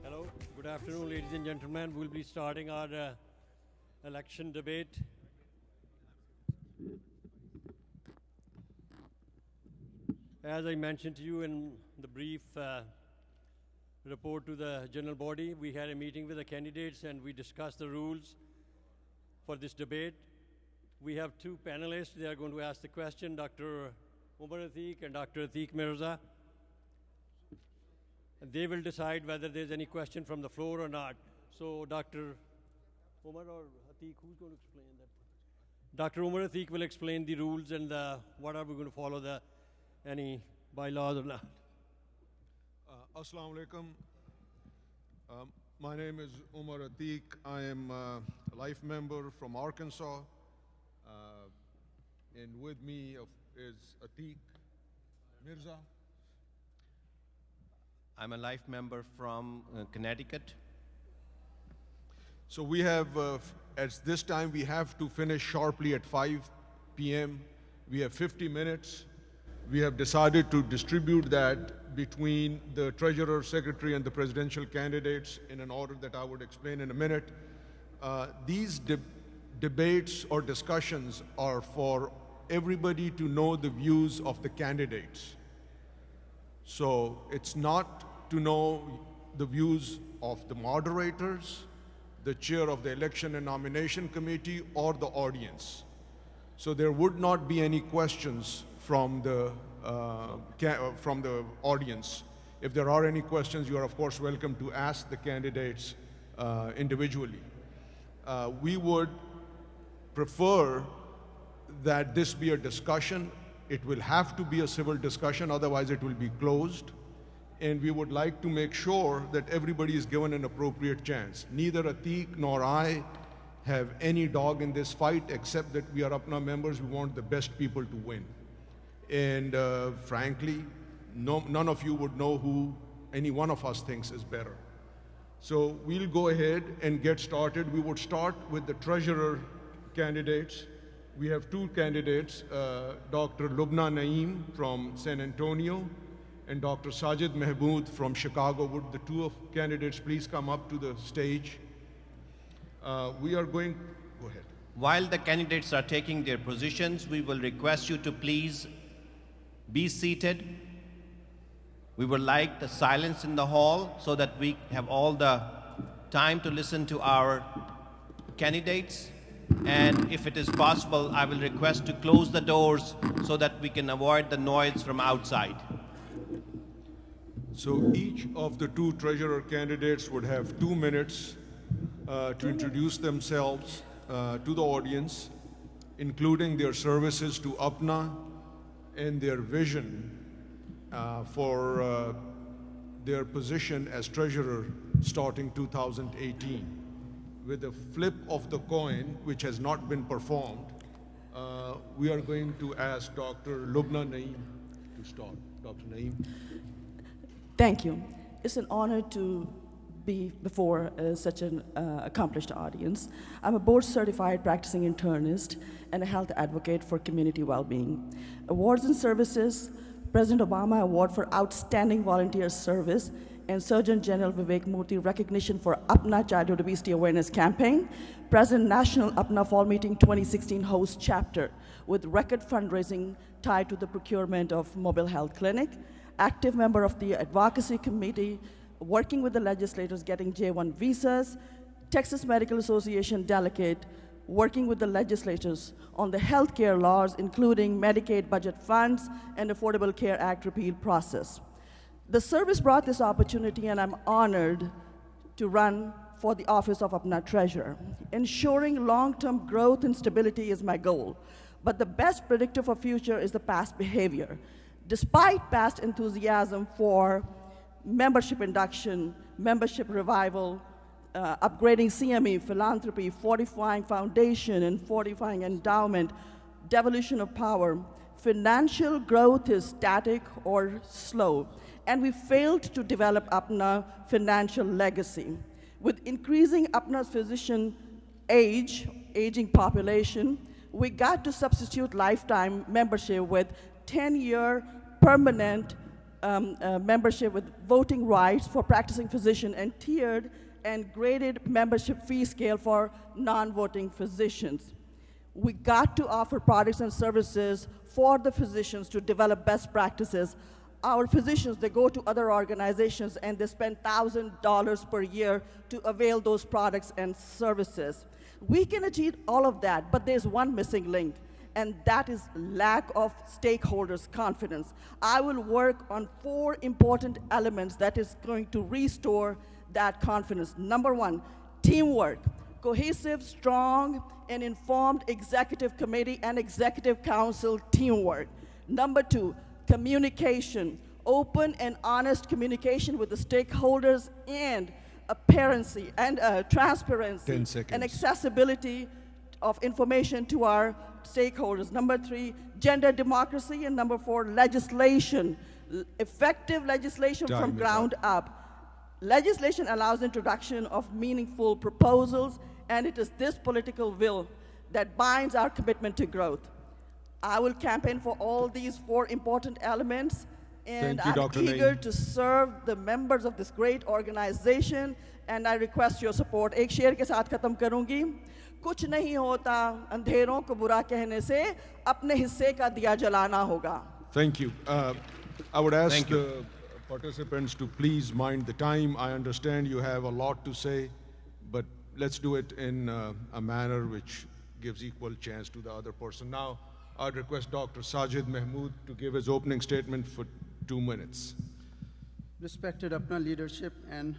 Hello, good afternoon, ladies and gentlemen. We'll be starting our election debate. As I mentioned to you in the brief report to the general body, we had a meeting with the candidates and we discussed the rules for this debate. We have two panelists. They are going to ask the question, Dr. Umar Atiq and Dr. Atiq Mirza. They will decide whether there's any question from the floor or not. So Dr. Umar or Atiq, who's going to explain that? Dr. Umar Atiq will explain the rules and what are we going to follow, any bylaws or not. Assalamu alaikum. My name is Umar Atiq. I am a life member from Arkansas. And with me is Atiq Mirza. I'm a life member from Connecticut. So we have, at this time, we have to finish sharply at 5 p.m. We have 50 minutes. We have decided to distribute that between the treasurer, secretary, and the presidential candidates in an order that I would explain in a minute. These debates or discussions are for everybody to know the views of the candidates. So it's not to know the views of the moderators, the chair of the election and nomination committee, or the audience. So there would not be any questions from the audience. If there are any questions, you are of course welcome to ask the candidates individually. We would prefer that this be a discussion. It will have to be a civil discussion, otherwise it will be closed. And we would like to make sure that everybody is given an appropriate chance. Neither Atiq nor I have any dog in this fight, except that we are APPNA members. We want the best people to win. And frankly, none of you would know who any one of us thinks is better. So we'll go ahead and get started. We would start with the treasurer candidates. We have two candidates, Dr. Lubna Naeem from San Antonio and Dr. Sajid Mahmood from Chicago. Would the two candidates please come up to the stage? We are going, go ahead. While the candidates are taking their positions, we will request you to please be seated. We would like the silence in the hall so that we have all the time to listen to our candidates. And if it is possible, I will request to close the doors so that we can avoid the noise from outside. So each of the two treasurer candidates would have 2 minutes to introduce themselves to the audience, including their services to APPNA and their vision for their position as treasurer starting 2018. With a flip of the coin, which has not been performed, we are going to ask Dr. Lubna Naeem to start. Dr. Naeem. Thank you. It's an honor to be before such an accomplished audience. I'm a board-certified practicing internist and a health advocate for community well-being. Awards and services, President Obama Award for Outstanding Volunteer Service, and Surgeon General Vivek Murthy recognition for APPNA Childhood Obesity Awareness Campaign, President National APPNA Fall Meeting 2016 host chapter with record fundraising tied to the procurement of mobile health clinic, active member of the advocacy committee, working with the legislators getting J-1 visas, Texas Medical Association delegate, working with the legislators on the healthcare laws, including Medicaid budget funds and Affordable Care Act repeal process. The service brought this opportunity, and I'm honored to run for the office of APPNA Treasurer. Ensuring long-term growth and stability is my goal, but the best predictor for future is the past behavior. Despite past enthusiasm for membership induction, membership revival, upgrading CME, philanthropy, fortifying foundation, and fortifying endowment, devolution of power, financial growth is static or slow, and we failed to develop APPNA financial legacy. With increasing APPNA's physician aging population, we got to substitute lifetime membership with 10-year permanent membership with voting rights for practicing physician and tiered and graded membership fee scale for non-voting physicians. We got to offer products and services for the physicians to develop best practices. Our physicians, they go to other organizations and they spend $1,000 per year to avail those products and services. We can achieve all of that, but there's one missing link, and that is lack of stakeholders' confidence. I will work on 4 important elements that is going to restore that confidence. Number 1, teamwork. Cohesive, strong, and informed executive committee and executive council teamwork. Number 2, communication. Open and honest communication with the stakeholders and apparency and transparency 10 seconds. and accessibility of information to our stakeholders. Number 3, gender democracy. And number 4, legislation. Effective legislation from ground up. Legislation allows introduction of meaningful proposals, and it is this political will that binds our commitment to growth. I will campaign for all these 4 important elements, and Thank you, I'm Dr. eager Naeem. to serve the members of this great organization, and I request your support. एक शेर के साथ खत्म करूंगी. कुछ नहीं होता अंधेरों को बुरा कहने से, अपने हिस्से का दिया जलाना होगा. Thank you. I would ask Thank you. the participants to please mind the time. I understand you have a lot to say, but let's do it in a manner which gives equal chance to the other person. Now, I'd request Dr. Sajid Mahmood to give his opening statement for 2 minutes. Respected APPNA leadership and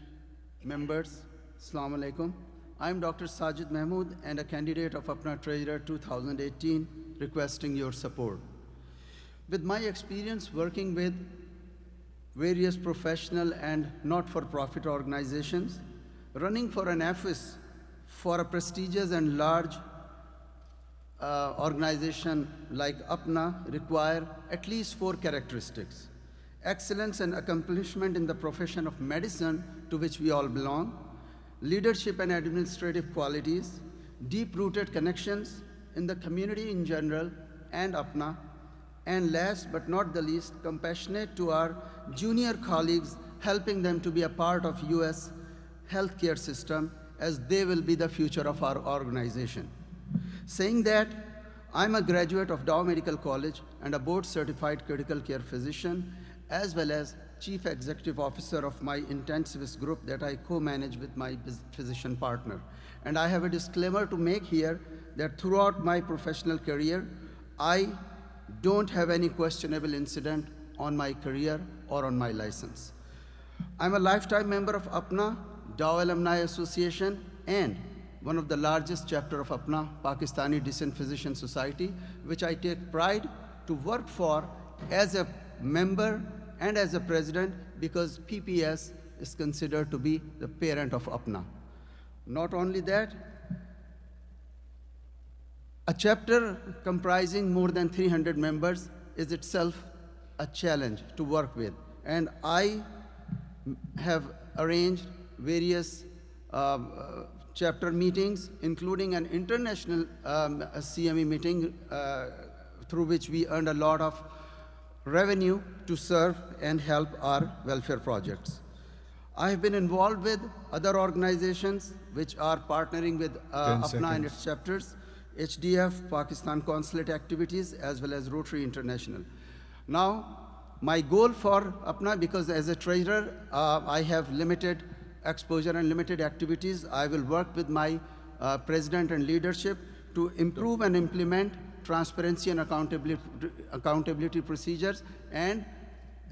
members, Assalamu alaikum. I'm Dr. Sajid Mahmood and a candidate of APPNA Treasurer 2018, requesting your support. With my experience working with various professional and not-for-profit organizations, running for an office for a prestigious and large organization like APPNA require at least 4 characteristics: excellence and accomplishment in the profession of medicine to which we all belong, leadership and administrative qualities, deep-rooted connections in the community in general and APPNA, and last but not the least, compassionate to our junior colleagues, helping them to be a part of US healthcare system as they will be the future of our organization. Saying that, I'm a graduate of Dow Medical College and a board-certified critical care physician, as well as Chief Executive Officer of my intensivist group that I co-manage with my physician partner. And I have a disclaimer to make here that throughout my professional career, I don't have any questionable incident on my career or on my license. I'm a lifetime member of APPNA, Dow Alumni Association, and one of the largest chapter of APPNA, Pakistani Decent Physician Society, which I take pride to work for as a member and as a president, because PPS is considered to be the parent of APPNA. Not only that, a chapter comprising more than 300 members is itself a challenge to work with. And I have arranged various chapter meetings, including an international CME meeting through which we earned a lot of revenue to serve and help our welfare projects. I have been involved with other organizations which are partnering with APPNA and its chapters, HDF, Pakistan Consulate Activities, as well as Rotary International. Now, my goal for APPNA, because as a treasurer, I have limited exposure and limited activities, I will work with my president and leadership to improve and implement transparency and accountability procedures and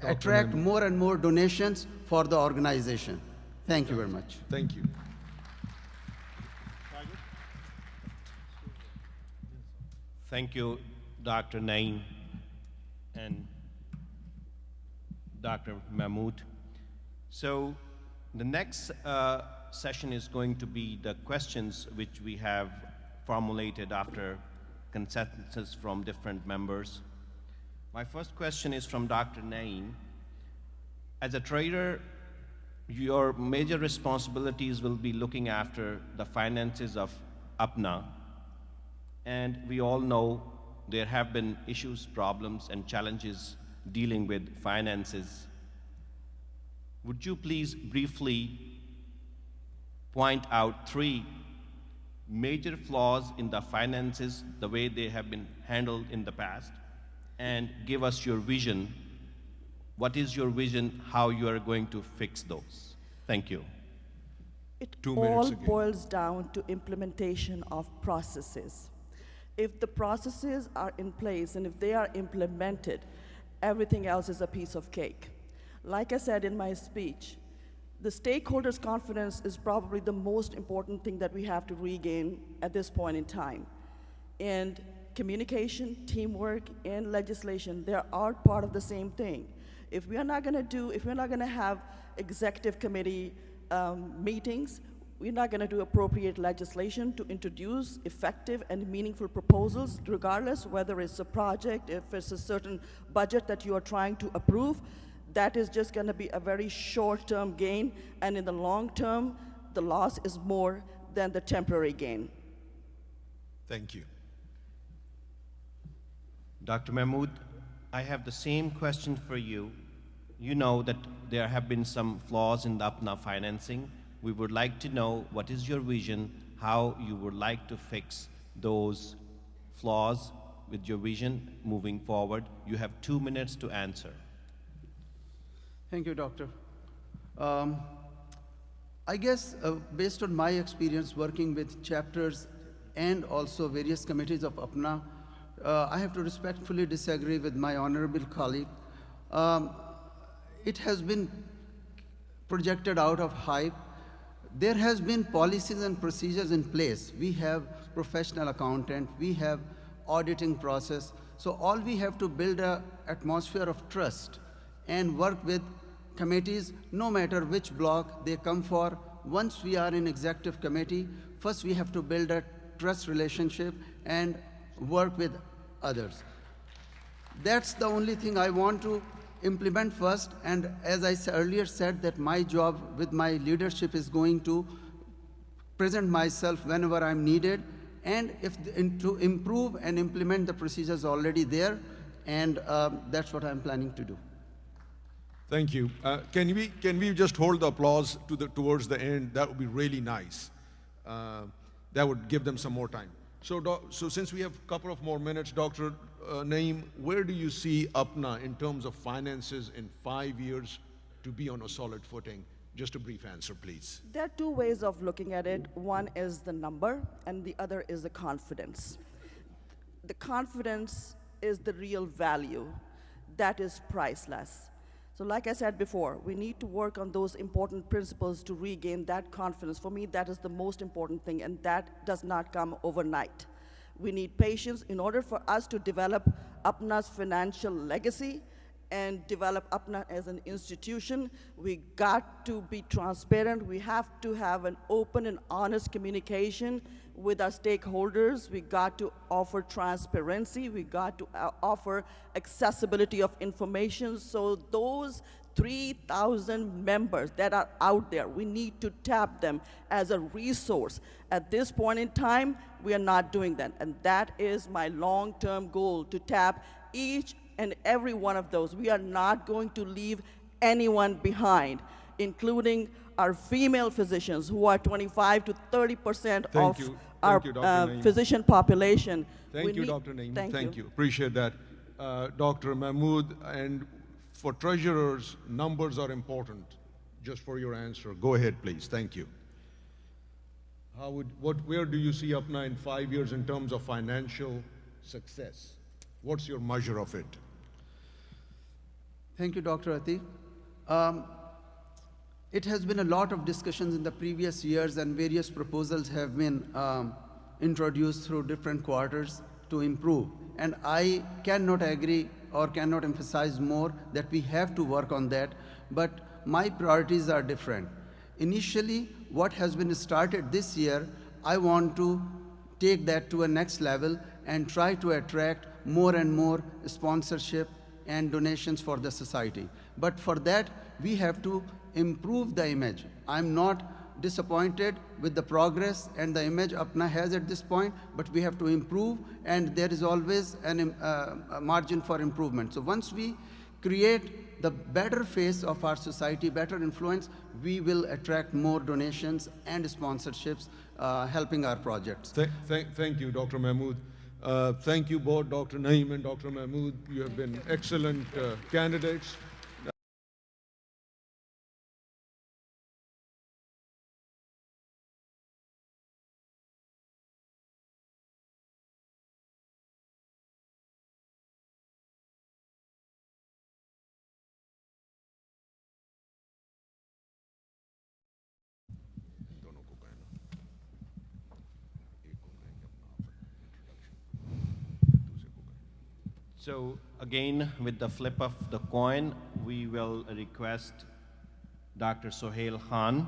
attract more and more donations for the organization. Thank you very much. Thank you. Thank you, Dr. Naeem and Dr. Mahmood. So the next session is going to be the questions which we have formulated after consensus from different members. My first question is from Dr. Naeem. As a trader, your major responsibilities will be looking after the finances of APPNA. And we all know there have been issues, problems, and challenges dealing with finances. Would you please briefly point out 3 major flaws in the finances, the way they have been handled in the past, and give us your vision? What is your vision, how you are going to fix those? Thank you. It 2 minutes all again. boils down to implementation of processes. If the processes are in place and if they are implemented, everything else is a piece of cake. Like I said in my speech, the stakeholders' confidence is probably the most important thing that we have to regain at this point in time. And communication, teamwork, and legislation, they are part of the same thing. If we're not going to have executive committee meetings, we're not going to do appropriate legislation to introduce effective and meaningful proposals, regardless whether it's a project, if it's a certain budget that you are trying to approve. That is just going to be a very short-term gain, and in the long term, the loss is more than the temporary gain. Thank you. Dr. Mahmood, I have the same question for you. You know that there have been some flaws in the APPNA financing. We would like to know what is your vision, how you would like to fix those flaws with your vision moving forward. You have 2 minutes to answer. Thank you, Doctor. I guess based on my experience working with chapters and also various committees of APPNA, I have to respectfully disagree with my honorable colleague. It has been projected out of hype. There has been policies and procedures in place. We have professional accountant, we have auditing process. So all we have to build an atmosphere of trust and work with committees, no matter which block they come for. Once we are in executive committee, first we have to build a trust relationship and work with others. That's the only thing I want to implement first, and as I earlier said, that my job with my leadership is going to present myself whenever I'm needed, and to improve and implement the procedures already there, and that's what I'm planning to do. Thank you. Can we just hold the applause towards the end? That would be really nice. That would give them some more time. So since we have a couple of more minutes, Dr. Naeem, where do you see APPNA in terms of finances in 5 years to be on a solid footing? Just a brief answer, please. There are 2 ways of looking at it. One is the number, and the other is the confidence. The confidence is the real value. That is priceless. So like I said before, we need to work on those important principles to regain that confidence. For me, that is the most important thing, and that does not come overnight. We need patience in order for us to develop APPNA's financial legacy and develop APPNA as an institution. We got to be transparent. We have to have an open and honest communication with our stakeholders. We got to offer transparency. We got to offer accessibility of information. So those 3,000 members that are out there, we need to tap them as a resource. At this point in time, we are not doing that. And that is my long-term goal, to tap each and every one of those. We are not going to leave anyone behind, including our female physicians, who are 25 to 30% of our physician population. Thank you, Dr. Naeem. Thank you. Appreciate that. Dr. Mahmood, and for treasurers, numbers are important. Just for your answer, go ahead, please. Thank you. Where do you see APPNA in 5 years in terms of financial success? What's your measure of it? Thank you, Dr. Atiq. It has been a lot of discussions in the previous years, and various proposals have been introduced through different quarters to improve. And I cannot agree or cannot emphasize more that we have to work on that, but my priorities are different. Initially, what has been started this year, I want to take that to a next level and try to attract more and more sponsorship and donations for the society. But for that, we have to improve the image. I'm not disappointed with the progress and the image APPNA has at this point, but we have to improve, and there is always a margin for improvement. So once we create the better face of our society, better influence, we will attract more donations and sponsorships helping our projects. Thank you, Dr. Mahmood. Thank you both, Dr. Naeem and Dr. Mahmood. You have been excellent candidates. So again, with the flip of the coin, we will request Dr. Sohail Khan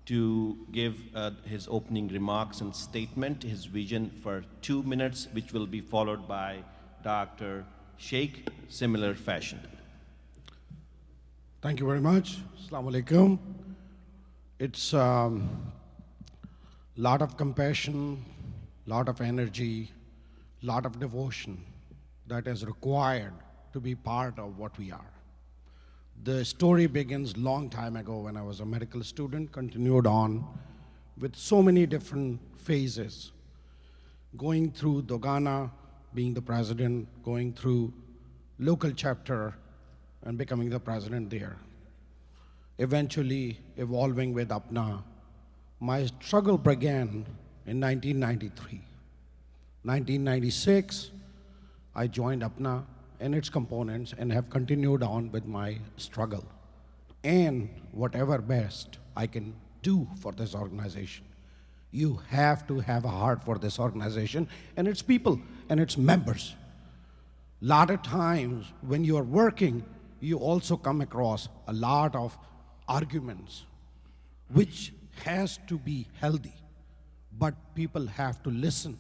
to give his opening remarks and statement, his vision for 2 minutes, which will be followed by Dr. Sheikh, similar fashion. Thank you very much. Assalamu alaikum. It's a lot of compassion, lot of energy, lot of devotion that is required to be part of what we are. The story begins long time ago when I was a medical student, continued on with so many different phases, going through Dogana, being the president, going through local chapter and becoming the president there. Eventually evolving with APPNA. My struggle began in 1993. 1996, I joined APPNA and its components and have continued on with my struggle and whatever best I can do for this organization. You have to have a heart for this organization and its people and its members. A lot of times when you are working, you also come across a lot of arguments, which has to be healthy, but people have to listen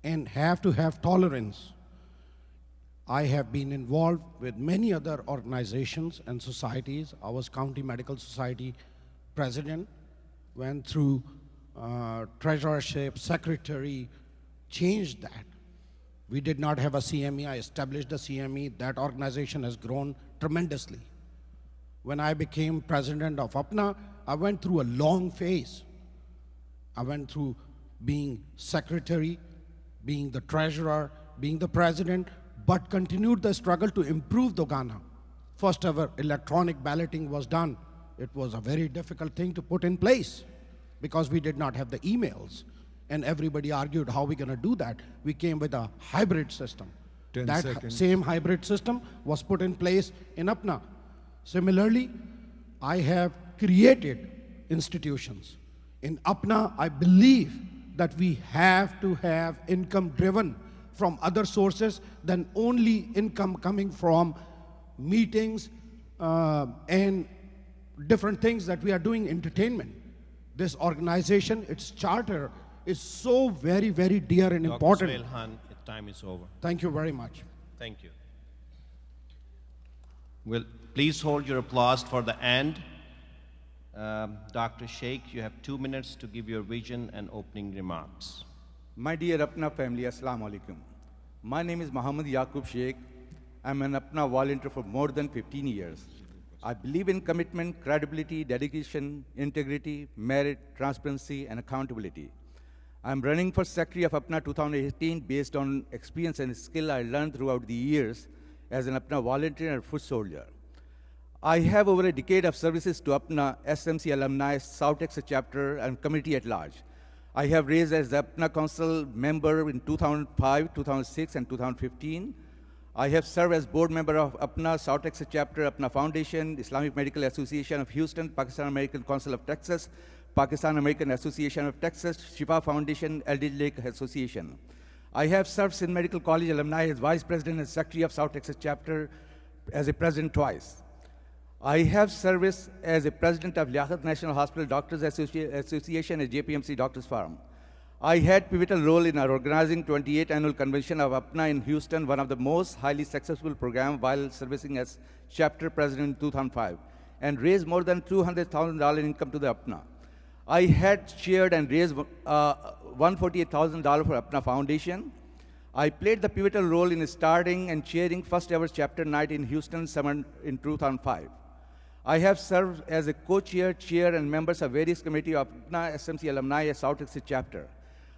and have to have tolerance. I have been involved with many other organizations and societies. I was County Medical Society president, went through treasurership, secretary, changed that. We did not have a CME. I established a CME. That organization has grown tremendously. When I became president of APPNA, I went through a long phase. I went through being secretary, being the treasurer, being the president, but continued the struggle to improve Dogana. First ever electronic balloting was done. It was a very difficult thing to put in place because we did not have the emails. And everybody argued, how are we going to do that? We came with a hybrid system. 10 that seconds. Same hybrid system was put in place in APPNA. Similarly, I have created institutions. In APPNA, I believe that we have to have income driven from other sources than only income coming from meetings and different things that we are doing, entertainment. This organization, its charter, is so very, very dear and important. Dr. Sohail Khan, time is over. Thank you very much. Thank you. Well, please hold your applause for the end. Dr. Sheikh, you have 2 minutes to give your vision and opening remarks. My dear APPNA family, Assalamu alaikum. My name is Muhammad Yaqub Sheikh. I'm an APPNA volunteer for more than 15 years. I believe in commitment, credibility, dedication, integrity, merit, transparency, and accountability. I'm running for Secretary of APPNA 2018 based on experience and skill I learned throughout the years as an APPNA volunteer and foot soldier. I have over a decade of services to APPNA, SMC alumni, South Texas chapter, and community at large. I have raised as the APPNA Council member in 2005, 2006, and 2015. I have served as board member of APPNA, South Texas chapter, APPNA Foundation, Islamic Medical Association of Houston, Pakistan American Council of Texas, Pakistan American Association of Texas, Shifa Foundation, Eldridge Lake Association. I have served in Medical College alumni as vice president and secretary of South Texas chapter, as a president twice. I have service as a president of Liaquat National Hospital Doctors Association at JPMC Doctors Forum. I had pivotal role in our organizing 28th annual convention of APPNA in Houston, one of the most highly successful programs while servicing as chapter president in 2005. and raised more than $200,000 in income to the APPNA. I had chaired and raised $148,000 for APPNA Foundation. I played the pivotal role in starting and chairing first ever chapter night in Houston in 2005. I have served as a co-chair, chair, and members of various committees of APPNA SMC Alumni at South Texas chapter.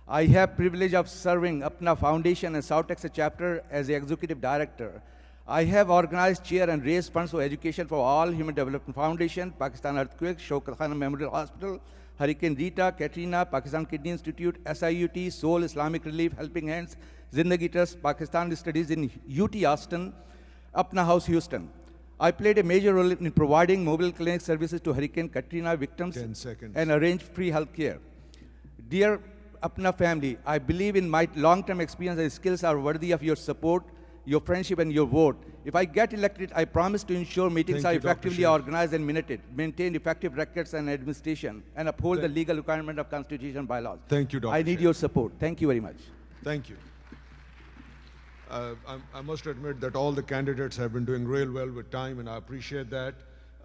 I have privilege of serving APPNA Foundation and South Texas chapter as the executive director. I have organized, chair, and raised funds for education for all Human Development Foundation, Pakistan Earthquake, Shaukat Khan Memorial Hospital, Hurricane Rita, Katrina, Pakistan Kidney Institute, SIUT, Soul Islamic Relief, Helping Hands, Zindagi Trust, Pakistan Studies in UT Austin, APPNA House Houston. I played a major role in providing mobile clinic services to Hurricane Katrina victims and arranged free health care. Dear APPNA family, I believe in my long-term experience and skills are worthy of your support, your friendship, and your vote. If I get elected, I promise to ensure meetings are effectively organized and minuted, maintain effective records and administration, and uphold the legal requirement of Constitution and bylaws. Thank you, Dr. I need your support. Thank you very much. Thank you. I must admit that all the candidates have been doing real well with time, and I appreciate that.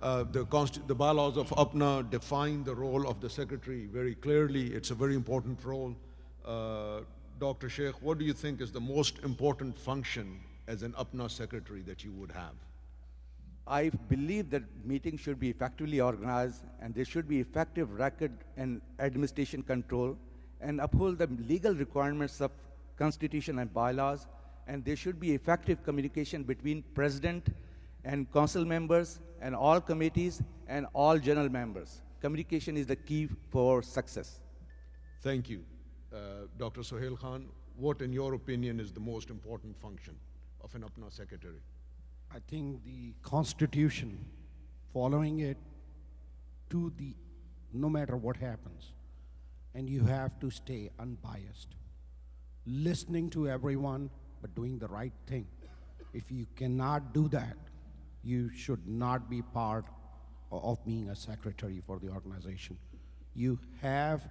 The bylaws of APPNA define the role of the secretary very clearly. It's a very important role. Dr. Sheikh, what do you think is the most important function as an APPNA secretary that you would have? I believe that meetings should be effectively organized, and there should be effective record and administration control, and uphold the legal requirements of Constitution and bylaws, and there should be effective communication between President and council members and all committees and all general members. Communication is the key for success. Thank you. Dr. Sohail Khan, what in your opinion is the most important function of an APPNA secretary? I think the Constitution, following it to the, no matter what happens, and you have to stay unbiased, listening to everyone, but doing the right thing. If you cannot do that, you should not be part of being a secretary for the organization. You have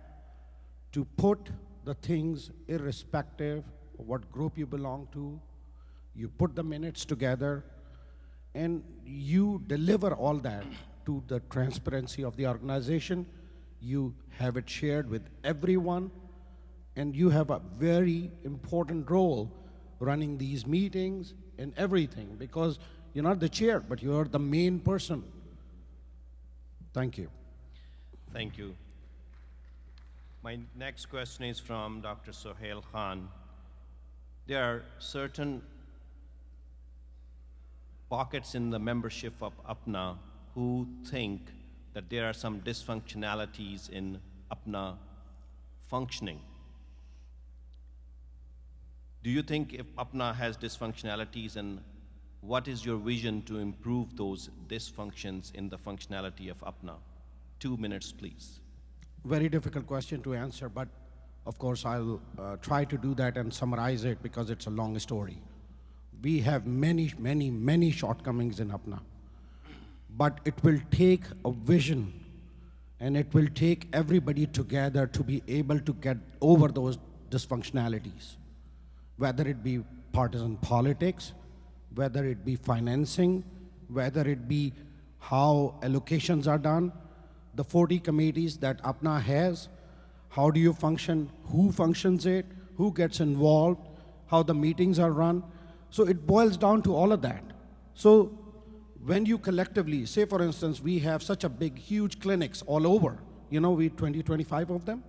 to put the things irrespective of what group you belong to. You put the minutes together, and you deliver all that to the transparency of the organization. You have it shared with everyone, and you have a very important role running these meetings and everything, because you're not the chair, but you're the main person. Thank you. Thank you. My next question is from Dr. Sohail Khan. There are certain pockets in the membership of APPNA who think that there are some dysfunctionalities in APPNA functioning. Do you think if APPNA has dysfunctionalities, and what is your vision to improve those dysfunctions in the functionality of APPNA? 2 minutes, please. Very difficult question to answer, but of course I'll try to do that and summarize it because it's a long story. We have many shortcomings in APPNA, but it will take a vision, and it will take everybody together to be able to get over those dysfunctionalities, whether it be partisan politics, whether it be financing, whether it be how allocations are done, the 40 committees that APPNA has, how do you function, who functions it, who gets involved, how the meetings are run. So it boils down to all of that. So when you collectively, say for instance, we have such a big, huge clinics all over, you know, we 25 of them.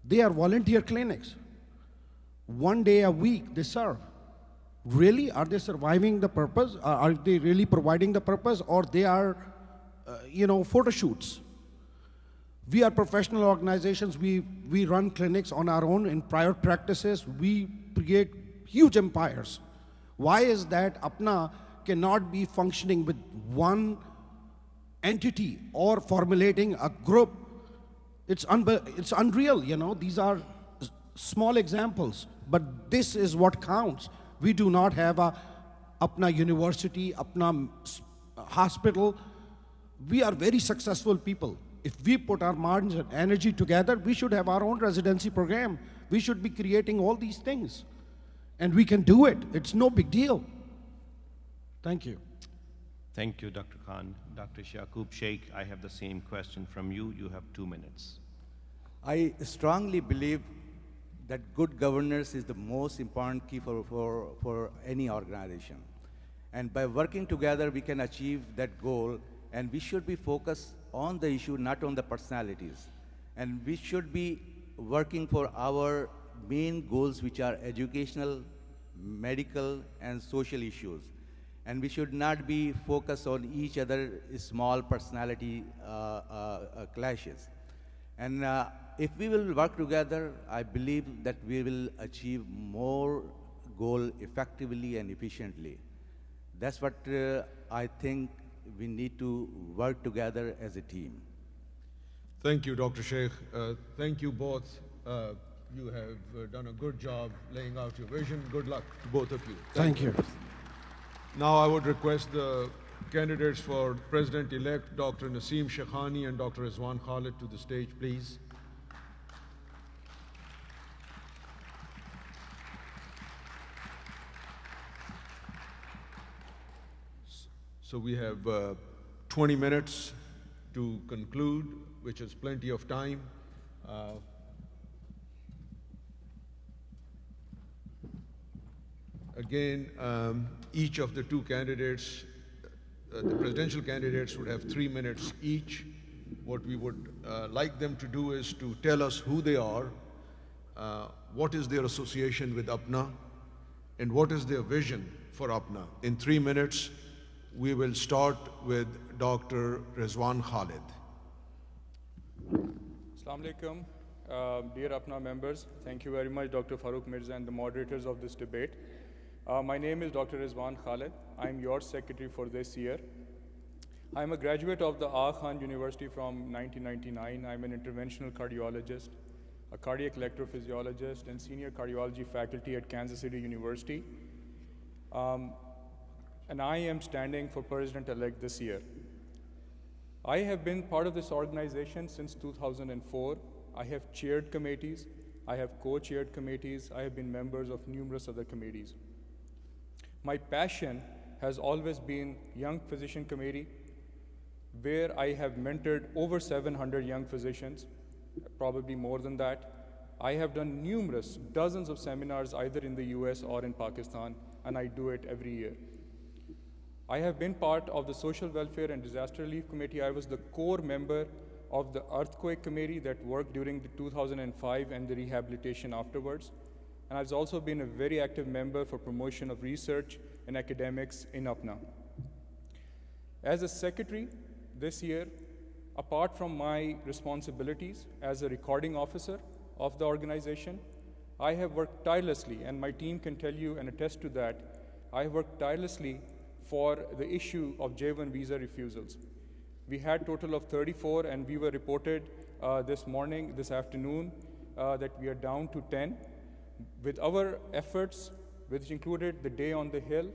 They are volunteer clinics. 1 day a week they serve. Really, are they surviving the purpose? Are they really providing the purpose, or they are, photo shoots? We are professional organizations. We run clinics on our own in private practices. We create huge empires. Why is that APPNA cannot be functioning with one entity or formulating a group? It's unreal, you know. These are small examples, but this is what counts. We do not have a APPNA University, APPNA hospital. We are very successful people. If we put our minds and energy together, we should have our own residency program. We should be creating all these things. And we can do it. It's no big deal. Thank you. Thank you, Dr. Khan. Dr. Yaqub Sheikh, I have the same question from you. You have 2 minutes. I strongly believe that good governance is the most important key for any organization. And by working together, we can achieve that goal. And we should be focused on the issue, not on the personalities. And we should be working for our main goals, which are educational, medical, and social issues. And we should not be focused on each other small personality clashes. And if we will work together, I believe that we will achieve more goal effectively and efficiently. That's what I think we need to work together as a team. Thank you, Dr. Sheikh. Thank you both. You have done a good job laying out your vision. Good luck to both of you. Thank you. Now I would request the candidates for President-elect, Dr. Naseem Shekhani and Dr. Rizwan Khalid, to the stage, please. So we have 20 minutes to conclude, which is plenty of time. Again, each of the two candidates, the presidential candidates, would have 3 minutes each. What we would like them to do is to tell us who they are, what is their association with APPNA, and what is their vision for APPNA. In 3 minutes, we will start with Dr. Rizwan Khalid. Assalamu alaikum, dear APPNA members. Thank you very much, Dr. Farooq Mirza, and the moderators of this debate. My name is Dr. Rizwan Khalid. I'm your secretary for this year. I'm a graduate of the Aga Khan University from 1999. I'm an interventional cardiologist, a cardiac electrophysiologist, and senior cardiology faculty at Kansas City University. And I am standing for president-elect this year. I have been part of this organization since 2004. I have chaired committees, I have co-chaired committees, I have been members of numerous other committees. My passion has always been Young Physician Committee, where I have mentored over 700 young physicians, probably more than that. I have done dozens of seminars either in the US or in Pakistan, and I do it every year. I have been part of the Social Welfare and Disaster Relief Committee. I was the core member of the Earthquake Committee that worked during the 2005 and the rehabilitation afterwards. And I've also been a very active member for promotion of research and academics in APPNA. As a secretary this year, apart from my responsibilities as a recording officer of the organization, I have worked tirelessly, and my team can tell you and attest to that, I have worked tirelessly for the issue of J1 visa refusals. We had a total of 34, and we were reported this afternoon, that we are down to 10. With our efforts, which included the Day on the Hill,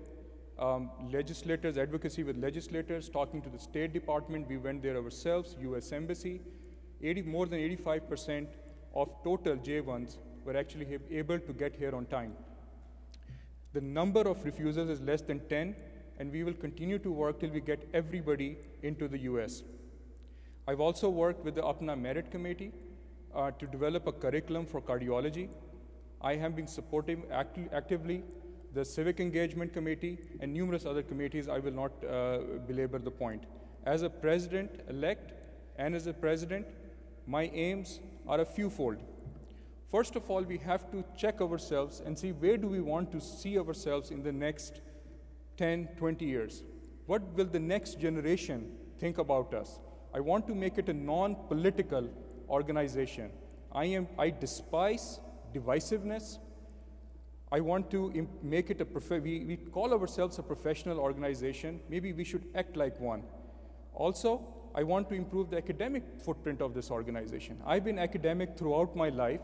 legislators, advocacy with legislators, talking to the State Department, we went there ourselves, US Embassy, more than 85% of total J1s were actually able to get here on time. The number of refusals is less than 10, and we will continue to work till we get everybody into the US. I've also worked with the APPNA Merit Committee to develop a curriculum for cardiology. I have been supporting actively the Civic Engagement Committee and numerous other committees. I will not belabor the point. As a president-elect and as a president, my aims are a fewfold. First of all, we have to check ourselves and see where do we want to see ourselves in the next 10, 20 years. What will the next generation think about us? I want to make it a non-political organization. I despise divisiveness. I want to make it we call ourselves a professional organization. Maybe we should act like one. Also, I want to improve the academic footprint of this organization. I've been academic throughout my life,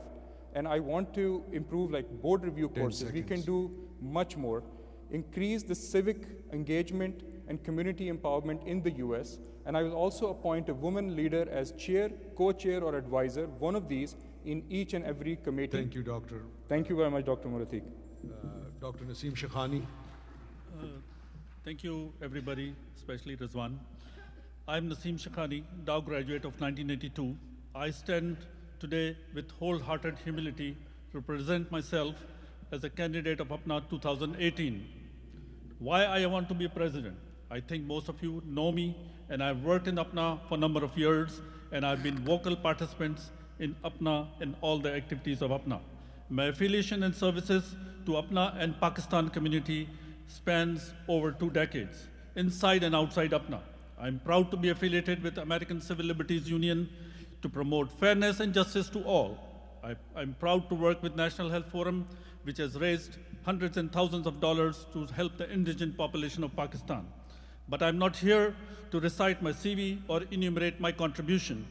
and I want to improve like board review courses. We can do much more. Increase the civic engagement and community empowerment in the US, and I will also appoint a woman leader as chair, co-chair, or advisor, one of these, in each and every committee. Thank you, Doctor. Thank you very much, Dr. Muratik. Dr. Naseem Shekhani. Thank you, everybody, especially Rizwan. I'm Naseem Shakhani, Dow graduate of 1982. I stand today with wholehearted humility to present myself as a candidate of APPNA 2018. Why I want to be president? I think most of you know me, and I've worked in APPNA for a number of years, and I've been vocal participants in APPNA and all the activities of APPNA. My affiliation and services to APPNA and Pakistan community spans over 2 decades, inside and outside APPNA. I'm proud to be affiliated with the American Civil Liberties Union to promote fairness and justice to all. I'm proud to work with National Health Forum, which has raised hundreds and thousands of dollars to help the indigent population of Pakistan. But I'm not here to recite my CV or enumerate my contribution.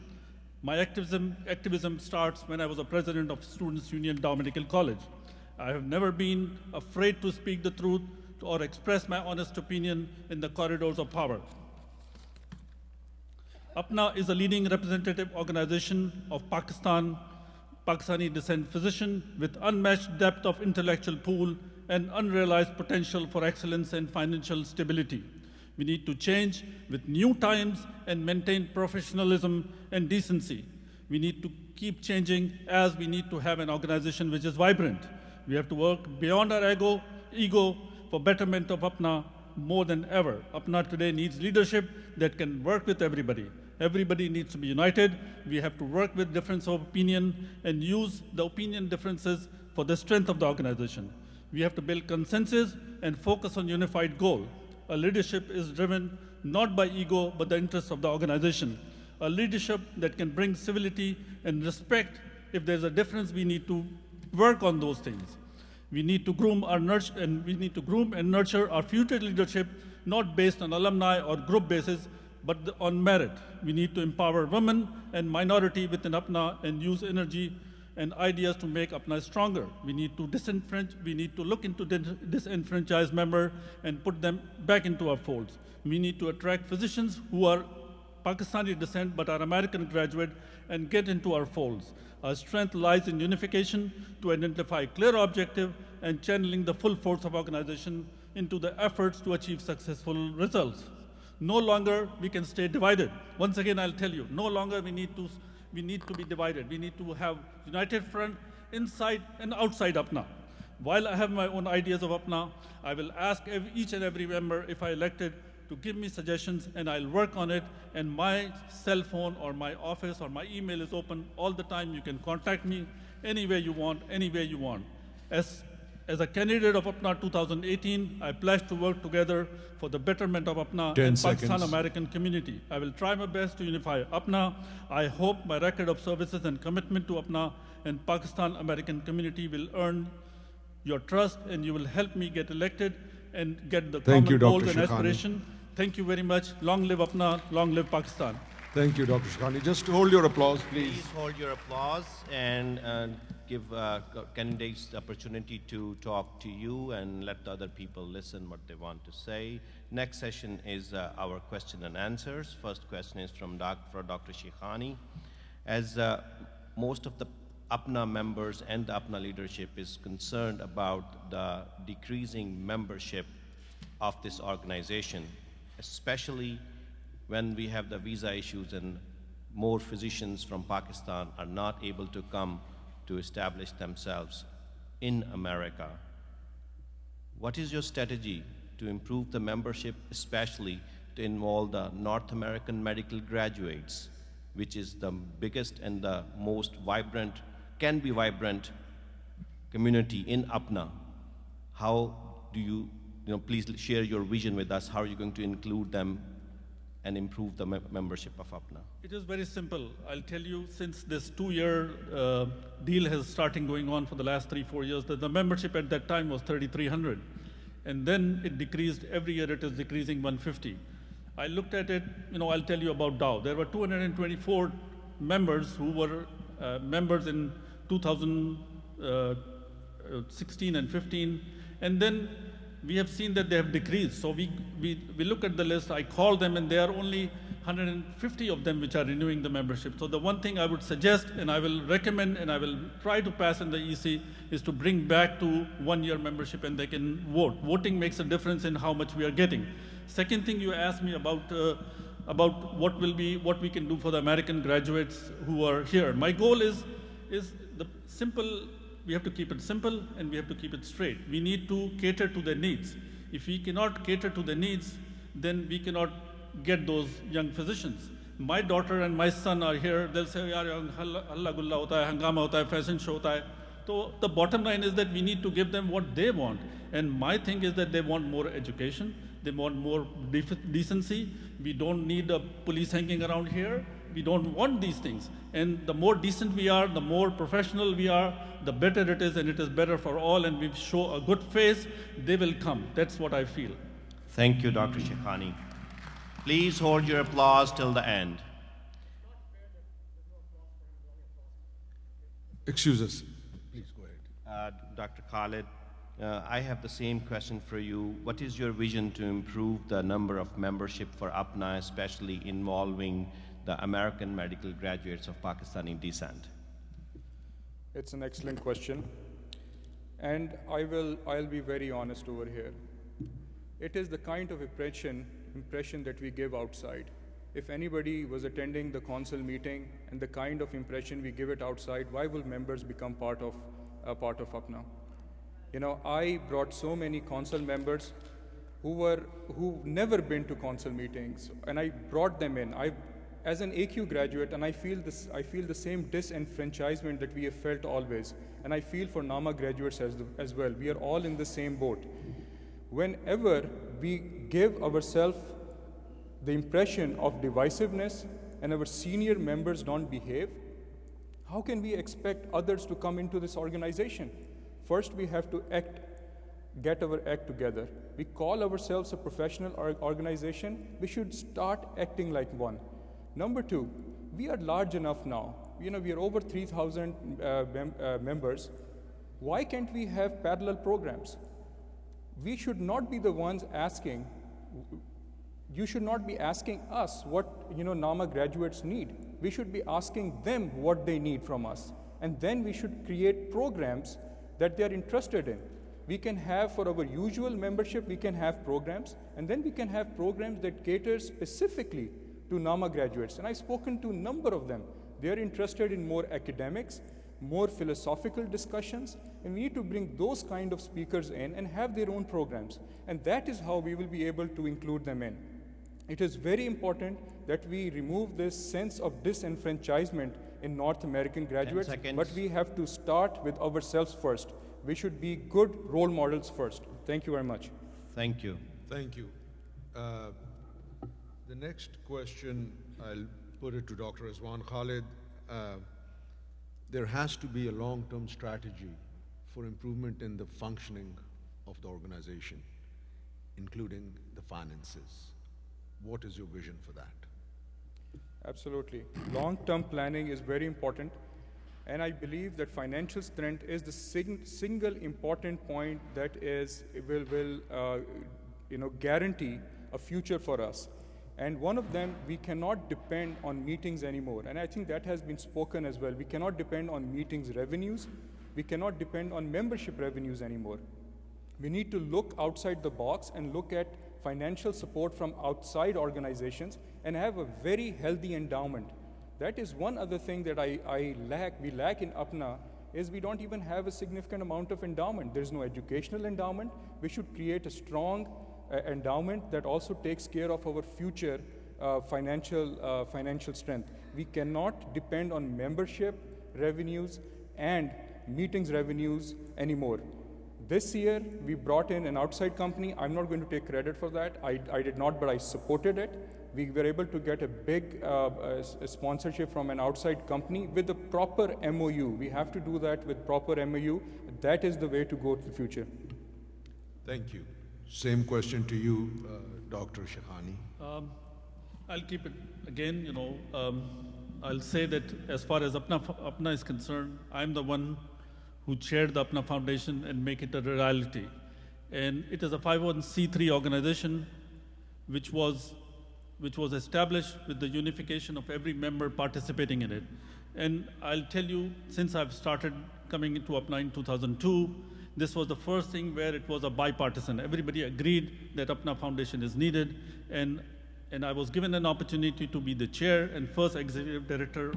My activism starts when I was a president of Students' Union Dow Medical College. I have never been afraid to speak the truth or express my honest opinion in the corridors of power. APPNA is a leading representative organization of Pakistani descent physicians with unmatched depth of intellectual pool and unrealized potential for excellence and financial stability. We need to change with new times and maintain professionalism and decency. We need to keep changing as we need to have an organization which is vibrant. We have to work beyond our ego for betterment of APPNA more than ever. APPNA today needs leadership that can work with everybody. Everybody needs to be united. We have to work with difference of opinion and use the opinion differences for the strength of the organization. We have to build consensus and focus on unified goal. A leadership is driven not by ego, but the interests of the organization. A leadership that can bring civility and respect. If there's a difference, we need to work on those things. We need to groom and nurture our future leadership, not based on alumni or group basis, but on merit. We need to empower women and minority within APPNA and use energy and ideas to make APPNA stronger. We need to look into disenfranchised members and put them back into our folds. We need to attract physicians who are Pakistani descent but are American graduate and get into our folds. Our strength lies in unification to identify clear objective and channeling the full force of organization into the efforts to achieve successful results. No longer we can stay divided. Once again, I'll tell you, no longer we need to be divided. We need to have united front inside and outside APPNA. While I have my own ideas of APPNA, I will ask each and every member, if I elected, to give me suggestions and I'll work on it. And my cell phone or my office or my email is open all the time. You can contact me anywhere you want, anywhere you want. As a candidate of APPNA 2018, I pledge to work together for the betterment of APPNA and Pakistan American community. I will try my best to unify APPNA. I hope my record of services and commitment to APPNA and Pakistan American community will earn your trust, and you will help me get elected and get the common goals and aspiration. Thank you very much. Long live APPNA, long live Pakistan. Thank you, Dr. Shakhani. Just hold your applause, please. Please hold your applause and give candidates the opportunity to talk to you and let the other people listen what they want to say. Next session is our question and answers. First question is from Dr. Shakhani. As most of the APPNA members and the APPNA leadership is concerned about the decreasing membership of this organization, especially when we have the visa issues and more physicians from Pakistan are not able to come to establish themselves in America. What is your strategy to improve the membership, especially to involve the North American medical graduates, which is the biggest and the most vibrant, can be vibrant community in APPNA? How do you please share your vision with us. How are you going to include them and improve the membership of APPNA? It is very simple. I'll tell you, since this 2-year deal has started going on for the last 3-4 years, the membership at that time was 3,300. And then it decreased. Every year it is decreasing 150. I looked at it, I'll tell you about Dow. There were 224 members who were members in 2016 and 15. And then we have seen that they have decreased. So we look at the list, I call them, and there are only 150 of them which are renewing the membership. So the one thing I would suggest, and I will recommend, and I will try to pass in the EC, is to bring back to 1-year membership and they can vote. Voting makes a difference in how much we are getting. Second thing you asked me about what we can do for the American graduates who are here. My goal is the simple. We have to keep it simple and we have to keep it straight. We need to cater to their needs. If we cannot cater to their needs, then we cannot get those young physicians. My daughter and my son are here. They'll say, "Yaar, halla gulla hota hai, hangama hota hai, fashion show hota hai." So the bottom line is that we need to give them what they want. And my thing is that they want more education. They want more decency. We don't need a police hanging around here. We don't want these things. And the more decent we are, the more professional we are, the better it is, and it is better for all, and we show a good face, they will come. That's what I feel. Thank you, Dr. Shekhani. Please hold your applause till the end. Excuse us. Please go ahead. Dr. Khalid, I have the same question for you. What is your vision to improve the number of membership for APPNA, especially involving the American medical graduates of Pakistani descent? It's an excellent question. And I'll be very honest over here. It is the kind of impression that we give outside. If anybody was attending the council meeting and the kind of impression we give it outside, why will members become part of APPNA? You know, I brought so many council members who've never been to council meetings, and I brought them in. As an AQ graduate, and I feel the same disenfranchisement that we have felt always, and I feel for NAMA graduates as well. We are all in the same boat. Whenever we give ourselves the impression of divisiveness and our senior members don't behave, how can we expect others to come into this organization? First, we have to get our act together. We call ourselves a professional organization. We should start acting like one. Number two, we are large enough now. You know, we are over 3,000 members. Why can't we have parallel programs? We should not be the ones asking. You should not be asking us what NAMA graduates need. We should be asking them what they need from us. And then we should create programs that they are interested in. We can have, for our usual membership, we can have programs, and then we can have programs that cater specifically to NAMA graduates. And I've spoken to a number of them. They are interested in more academics, more philosophical discussions, and we need to bring those kind of speakers in and have their own programs. And that is how we will be able to include them in. It is very important that we remove this sense of disenfranchisement in North American graduates, but we have to start with ourselves first. We should be good role models first. Thank you very much. Thank you. Thank you. The next question, I'll put it to Dr. Rizwan Khalid. There has to be a long-term strategy for improvement in the functioning of the organization, including the finances. What is your vision for that? Absolutely. Long-term planning is very important, and I believe that financial strength is the single important point that will guarantee a future for us. And one of them, we cannot depend on meetings anymore. And I think that has been spoken as well. We cannot depend on meetings revenues. We cannot depend on membership revenues anymore. We need to look outside the box and look at financial support from outside organizations and have a very healthy endowment. That is one other thing that we lack in APPNA, is we don't even have a significant amount of endowment. There's no educational endowment. We should create a strong endowment that also takes care of our future financial strength. We cannot depend on membership revenues and meetings revenues anymore. This year, we brought in an outside company. I'm not going to take credit for that. I did not, but I supported it. We were able to get a big sponsorship from an outside company with a proper MOU. We have to do that with proper MOU. That is the way to go to the future. Thank you. Same question to you, Dr. Shekhani. I'll keep it again, I'll say that as far as APPNA is concerned, I'm the one who chaired the APPNA Foundation and make it a reality. And it is a 501c3 organization which was which was established with the unification of every member participating in it. And I'll tell you, since I've started coming into APPNA in 2002, this was the first thing where it was a bipartisan. Everybody agreed that APPNA Foundation is needed, and I was given an opportunity to be the chair and first executive director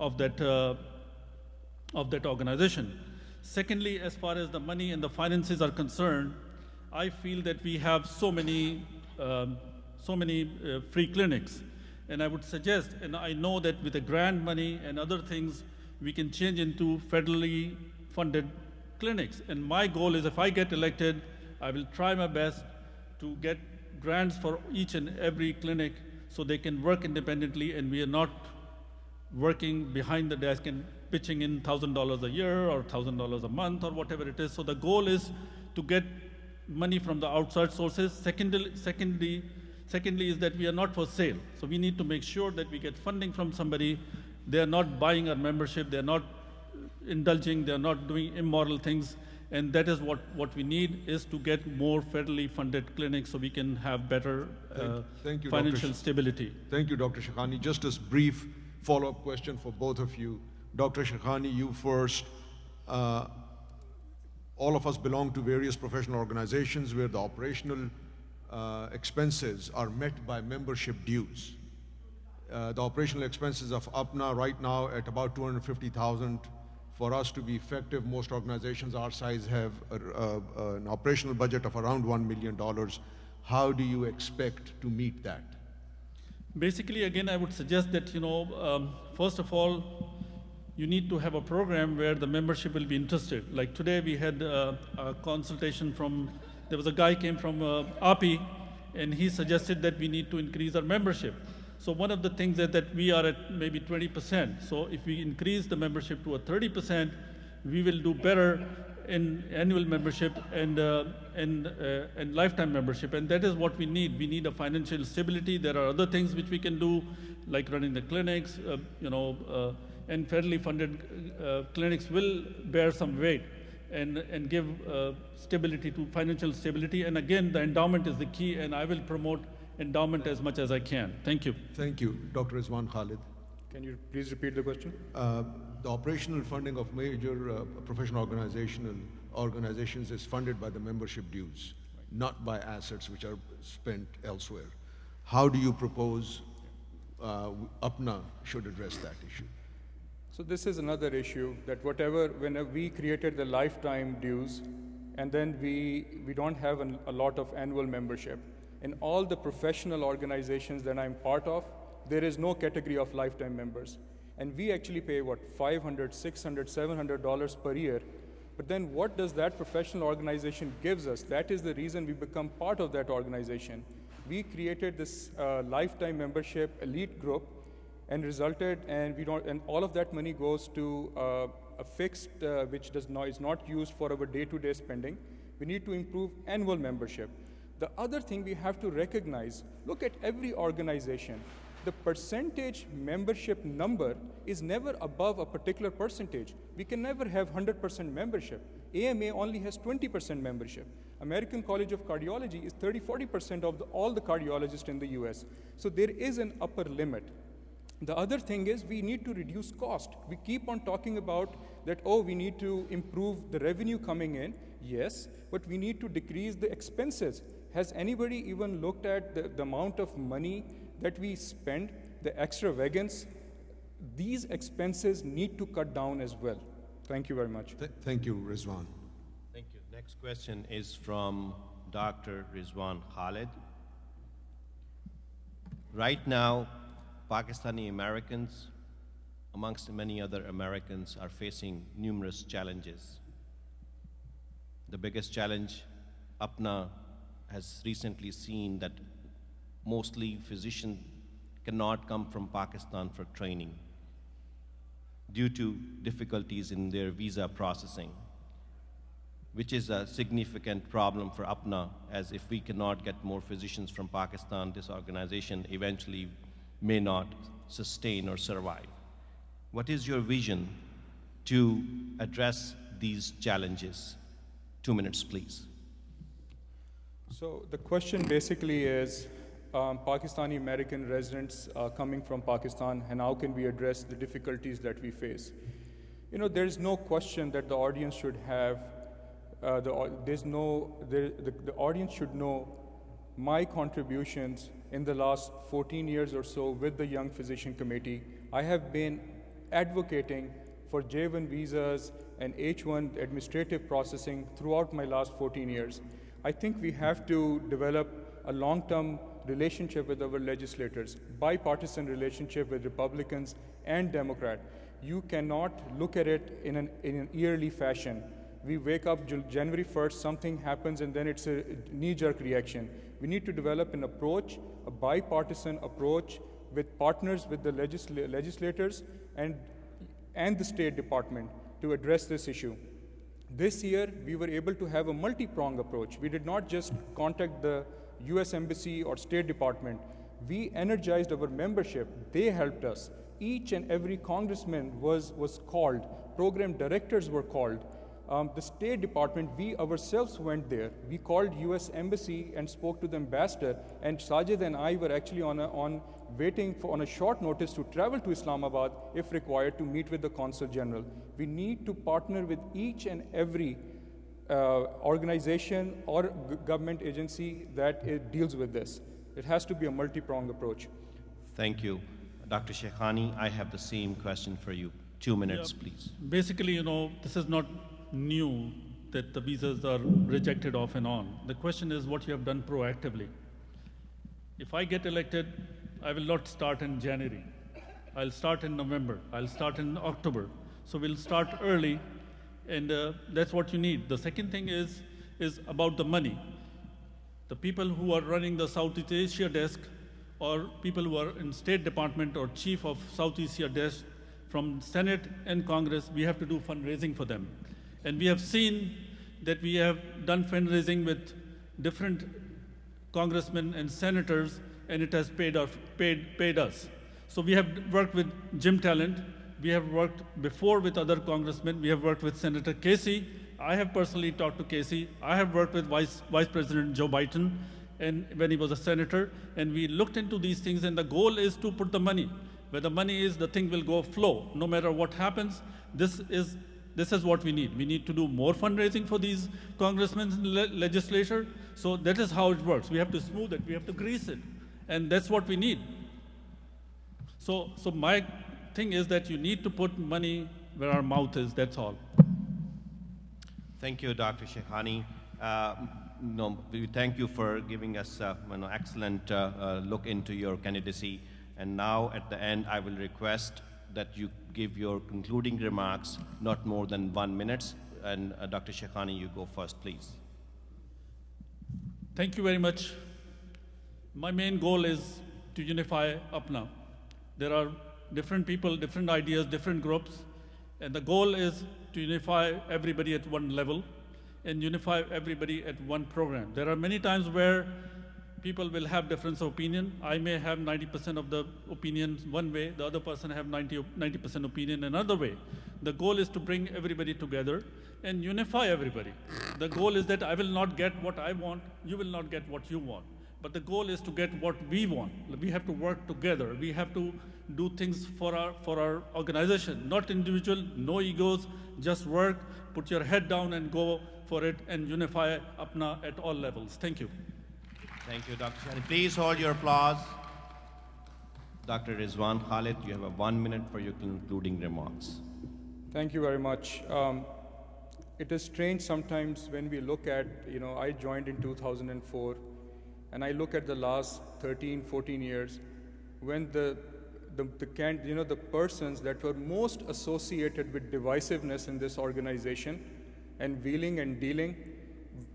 of that organization. Secondly, as far as the money and the finances are concerned, I feel that we have so many free clinics. And I would suggest, and I know that with the grant money and other things, we can change into federally funded clinics. And my goal is, if I get elected, I will try my best to get grants for each and every clinic so they can work independently and we are not working behind the desk and pitching in $1,000 a year or $1,000 a month or whatever it is. So the goal is to get money from the outside sources. Secondly is that we are not for sale. So we need to make sure that we get funding from somebody. They are not buying our membership. They are not indulging. They are not doing immoral things. And that is what we need, is to get more federally funded clinics so we can have better Thank you, financial stability. Thank you, Dr. Shakhani. Just a brief follow-up question for both of you. Dr. Shakhani, you first. All of us belong to various professional organizations where the operational expenses are met by membership dues. The operational expenses of APPNA right now at about $250,000. For us to be effective, most organizations our size have an operational budget of around $1 million. How do you expect to meet that? Basically, again, I would suggest that, first of all, you need to have a program where the membership will be interested. Like today, we had a consultation there was a guy came from API, and he suggested that we need to increase our membership. So one of the things that we are at maybe 20%. So if we increase the membership to a 30%, we will do better in annual membership and lifetime membership. And that is what we need. We need a financial stability. There are other things which we can do, like running the clinics, and federally funded clinics will bear some weight and give stability to financial stability. And again, the endowment is the key, and I will promote endowment as much as I can. Thank you. Thank you. Dr. Rizwan Khalid. Can you please repeat the question? The operational funding of major professional organizations is funded by the membership dues, not by assets which are spent elsewhere. How do you propose APPNA should address that issue? So this is another issue that whenever we created the lifetime dues, and then we don't have a lot of annual membership. In all the professional organizations that I'm part of, there is no category of lifetime members. And we actually pay, $500, $600, $700 per year. But then what does that professional organization gives us? That is the reason we become part of that organization. We created this lifetime membership elite group and and all of that money goes to a fixed, which is not used for our day-to-day spending. We need to improve annual membership. The other thing we have to recognize, look at every organization. The percentage membership number is never above a particular percentage. We can never have 100% membership. AMA only has 20% membership. American College of Cardiology is 30-40% of all the cardiologists in the US. So there is an upper limit. The other thing is we need to reduce cost. We keep on talking about that, we need to improve the revenue coming in. Yes, but we need to decrease the expenses. Has anybody even looked at the amount of money that we spend, the extravagance? These expenses need to cut down as well. Thank you very much. Thank you, Rizwan. Thank you. Next question is from Dr. Rizwan Khalid. Right now, Pakistani Americans, amongst many other Americans, are facing numerous challenges. The biggest challenge, APPNA has recently seen that mostly physicians cannot come from Pakistan for training due to difficulties in their visa processing, which is a significant problem for APPNA, as if we cannot get more physicians from Pakistan, this organization eventually may not sustain or survive. What is your vision to address these challenges? 2 minutes, please. So the question basically is, Pakistani American residents coming from Pakistan, and how can we address the difficulties that we face. You know, there is no question that the audience should have, the audience should know my contributions in the last 14 years or so with the Young Physician Committee. I have been advocating for J1 visas and H1 administrative processing throughout my last 14 years. I think we have to develop a long-term relationship with our legislators, bipartisan relationship with Republicans and Democrats. You cannot look at it in an yearly fashion. We wake up January 1st, something happens, and then it's a knee-jerk reaction. We need to develop an approach, a bipartisan approach with partners with the legislators and the State Department to address this issue. This year, we were able to have a multi-pronged approach. We did not just contact the US Embassy or State Department. We energized our membership. They helped us. Each and every congressman was called. Program directors were called. The State Department, we ourselves went there. We called US Embassy and spoke to the ambassador, and Sajid and I were actually waiting on a short notice to travel to Islamabad, if required, to meet with the Consul General. We need to partner with each and every organization or government agency that deals with this. It has to be a multi-pronged approach. Thank you. Dr. Shekhani, I have the same question for you. 2 minutes, please. Basically, you know, this is not new that the visas are rejected off and on. The question is what you have done proactively. If I get elected, I will not start in January. I'll start in November. I'll start in October. So we'll start early, and that's what you need. The second thing is about the money. The people who are running the Southeast Asia desk, or people who are in State Department or Chief of Southeast Asia desk from Senate and Congress, we have to do fundraising for them. And we have seen that we have done fundraising with different congressmen and senators, and it has paid us. So we have worked with Jim Talent. We have worked before with other congressmen. We have worked with Senator Casey. I have personally talked to Casey. I have worked with Vice President Joe Biden and when he was a senator, and we looked into these things, and the goal is to put the money. Where the money is, the thing will go flow. No matter what happens, this is what we need. We need to do more fundraising for these congressmen and legislature. So that is how it works. We have to smooth it. We have to grease it. And that's what we need. So my thing is that you need to put money where our mouth is. That's all. Thank you, Dr. Shekhani. We thank you for giving us an excellent look into your candidacy. And now, at the end, I will request that you give your concluding remarks, not more than 1 minute. And Dr. Shekhani, you go first, please. Thank you very much. My main goal is to unify APPNA. There are different people, different ideas, different groups, and the goal is to unify everybody at one level and unify everybody at one program. There are many times where people will have difference of opinion. I may have 90% of the opinions one way, the other person have 90% opinion another way. The goal is to bring everybody together and unify everybody. The goal is that I will not get what I want, you will not get what you want. But the goal is to get what we want. We have to work together. We have to do things for our organization, not individual, no egos, just work, put your head down and go for it and unify APPNA at all levels. Thank you. Thank you, Dr. Shani. Please hold your applause. Dr. Rizwan Khalid, you have 1 minute for your concluding remarks. Thank you very much. It is strange sometimes when we look at, I joined in 2004, and I look at the last 13, 14 years, when the persons that were most associated with divisiveness in this organization and wheeling and dealing,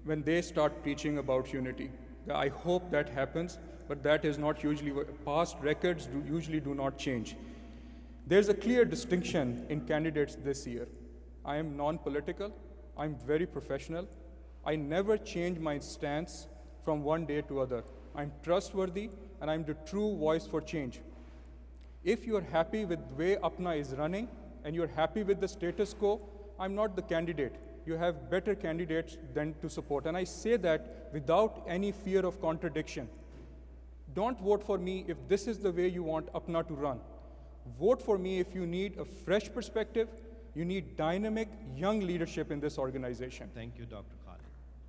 when they start preaching about unity. I hope that happens, but that is not usually what past records usually do not change. There's a clear distinction in candidates this year. I am non-political, I'm very professional. I never change my stance from one day to other. I'm trustworthy, and I'm the true voice for change. If you're happy with the way APPNA is running, and you're happy with the status quo, I'm not the candidate. You have better candidates than to support. And I say that without any fear of contradiction. Don't vote for me if this is the way you want APPNA to run. Vote for me if you need a fresh perspective, you need dynamic, young leadership in this organization. Thank you, Dr. Khalid.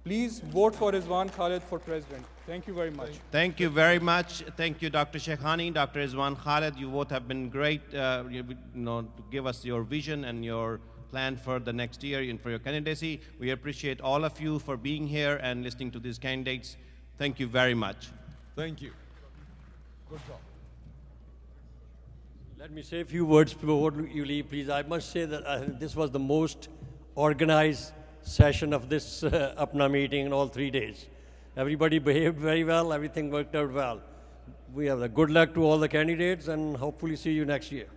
Please vote for Rizwan Khalid for president. Thank you very much. Thank you very much. Thank you, Dr. Shekhani, Dr. Rizwan Khalid. You both have been great to give us your vision and your plan for the next year and for your candidacy. We appreciate all of you for being here and listening to these candidates. Thank you very much. Thank you. Good job. Let me say a few words before you leave, please. I must say that this was the most organized session of this APPNA meeting in all 3 days. Everybody behaved very well. Everything worked out well. We have a good luck to all the candidates and hopefully see you next year.